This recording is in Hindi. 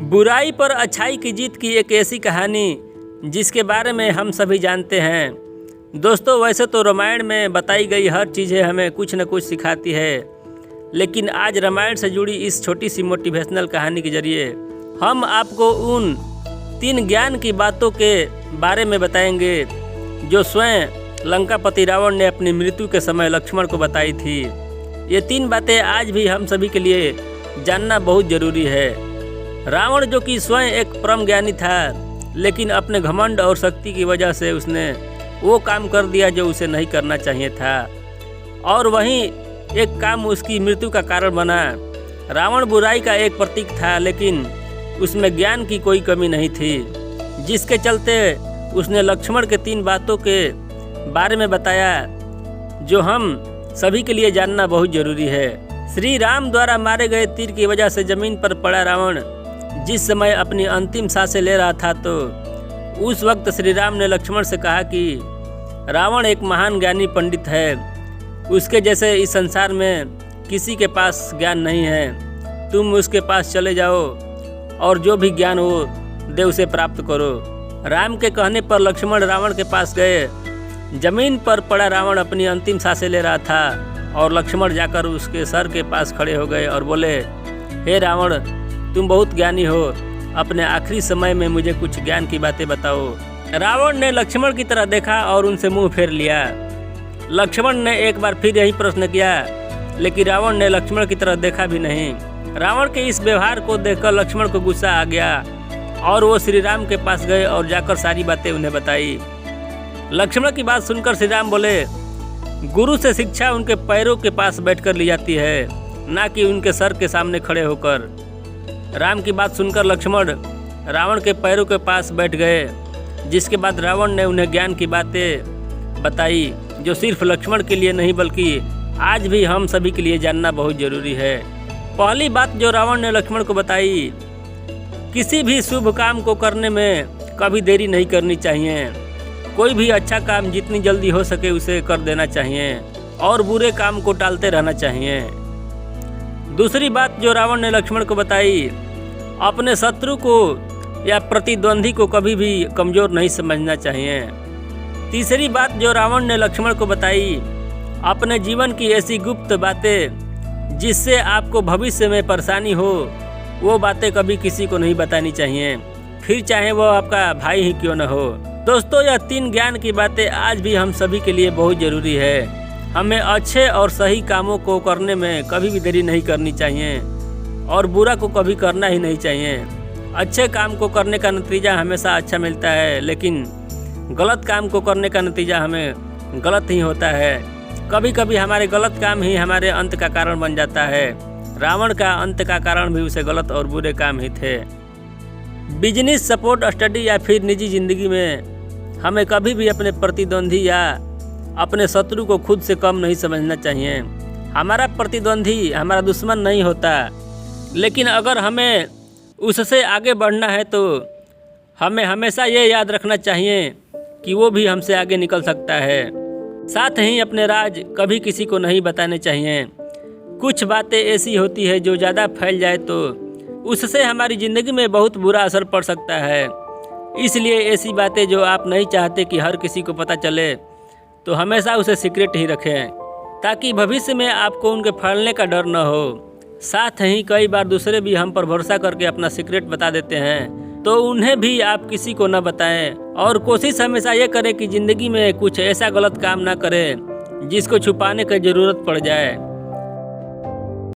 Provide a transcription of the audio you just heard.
बुराई पर अच्छाई की जीत की एक ऐसी कहानी जिसके बारे में हम सभी जानते हैं। दोस्तों, वैसे तो रामायण में बताई गई हर चीज़ें हमें कुछ न कुछ सिखाती है, लेकिन आज रामायण से जुड़ी इस छोटी सी मोटिवेशनल कहानी के जरिए हम आपको उन 3 ज्ञान की बातों के बारे में बताएंगे जो स्वयं लंकापति रावण ने अपनी मृत्यु के समय लक्ष्मण को बताई थी। ये 3 बातें आज भी हम सभी के लिए जानना बहुत ज़रूरी है। रावण जो कि स्वयं एक परम ज्ञानी था, लेकिन अपने घमंड और शक्ति की वजह से उसने वो काम कर दिया जो उसे नहीं करना चाहिए था, और वहीं एक काम उसकी मृत्यु का कारण बना। रावण बुराई का एक प्रतीक था, लेकिन उसमें ज्ञान की कोई कमी नहीं थी, जिसके चलते उसने लक्ष्मण के 3 बातों के बारे में बताया जो हम सभी के लिए जानना बहुत ज़रूरी है। श्री राम द्वारा मारे गए तीर की वजह से जमीन पर पड़ा रावण जिस समय अपनी अंतिम सांसें ले रहा था, तो उस वक्त श्री राम ने लक्ष्मण से कहा कि रावण एक महान ज्ञानी पंडित है, उसके जैसे इस संसार में किसी के पास ज्ञान नहीं है। तुम उसके पास चले जाओ और जो भी ज्ञान हो दे उसे प्राप्त करो। राम के कहने पर लक्ष्मण रावण के पास गए। जमीन पर पड़ा रावण अपनी अंतिम सांसें ले रहा था, और लक्ष्मण जाकर उसके सर के पास खड़े हो गए और बोले, हे रावण, तुम बहुत ज्ञानी हो, अपने आखिरी समय में मुझे कुछ ज्ञान की बातें बताओ। रावण ने लक्ष्मण की तरफ देखा और उनसे मुंह फेर लिया। लक्ष्मण ने एक बार फिर यही प्रश्न किया, लेकिन रावण ने लक्ष्मण की तरफ देखा भी नहीं। रावण के इस व्यवहार को देखकर लक्ष्मण को गुस्सा आ गया और वो श्री राम के पास गए और जाकर सारी बातें उन्हें बताई। लक्ष्मण की बात सुनकर श्री राम बोले, गुरु से शिक्षा उनके पैरों के पास बैठकर ली जाती है, ना कि उनके सर के सामने खड़े होकर। राम की बात सुनकर लक्ष्मण रावण के पैरों के पास बैठ गए, जिसके बाद रावण ने उन्हें ज्ञान की बातें बताई जो सिर्फ लक्ष्मण के लिए नहीं बल्कि आज भी हम सभी के लिए जानना बहुत ज़रूरी है। पहली बात जो रावण ने लक्ष्मण को बताई, किसी भी शुभ काम को करने में कभी देरी नहीं करनी चाहिए। कोई भी अच्छा काम जितनी जल्दी हो सके उसे कर देना चाहिए और बुरे काम को टालते रहना चाहिए। दूसरी बात जो रावण ने लक्ष्मण को बताई, अपने शत्रु को या प्रतिद्वंदी को कभी भी कमज़ोर नहीं समझना चाहिए। तीसरी बात जो रावण ने लक्ष्मण को बताई, अपने जीवन की ऐसी गुप्त बातें जिससे आपको भविष्य में परेशानी हो, वो बातें कभी किसी को नहीं बतानी चाहिए, फिर चाहे वो आपका भाई ही क्यों न हो। दोस्तों, यह 3 ज्ञान की बातें आज भी हम सभी के लिए बहुत ज़रूरी है। हमें अच्छे और सही कामों को करने में कभी भी देरी नहीं करनी चाहिए और बुरा को कभी करना ही नहीं चाहिए। अच्छे काम को करने का नतीजा हमेशा अच्छा मिलता है, लेकिन गलत काम को करने का नतीजा हमें गलत ही होता है। कभी कभी हमारे गलत काम ही हमारे अंत का कारण बन जाता है। रावण का अंत का कारण भी उसे गलत और बुरे काम ही थे। बिजनेस, सपोर्ट, स्टडी या फिर निजी ज़िंदगी में हमें कभी भी अपने प्रतिद्वंदी या अपने शत्रु को खुद से कम नहीं समझना चाहिए। हमारा प्रतिद्वंदी हमारा दुश्मन नहीं होता, लेकिन अगर हमें उससे आगे बढ़ना है तो हमें हमेशा ये याद रखना चाहिए कि वो भी हमसे आगे निकल सकता है। साथ ही अपने राज कभी किसी को नहीं बताने चाहिए। कुछ बातें ऐसी होती है जो ज़्यादा फैल जाए तो उससे हमारी ज़िंदगी में बहुत बुरा असर पड़ सकता है। इसलिए ऐसी बातें जो आप नहीं चाहते कि हर किसी को पता चले, तो हमेशा उसे सीक्रेट ही रखें, ताकि भविष्य में आपको उनके फैलने का डर न हो। साथ ही कई बार दूसरे भी हम पर भरोसा करके अपना सीक्रेट बता देते हैं, तो उन्हें भी आप किसी को न बताएं। और कोशिश हमेशा ये करें कि ज़िंदगी में कुछ ऐसा गलत काम ना करें जिसको छुपाने की ज़रूरत पड़ जाए।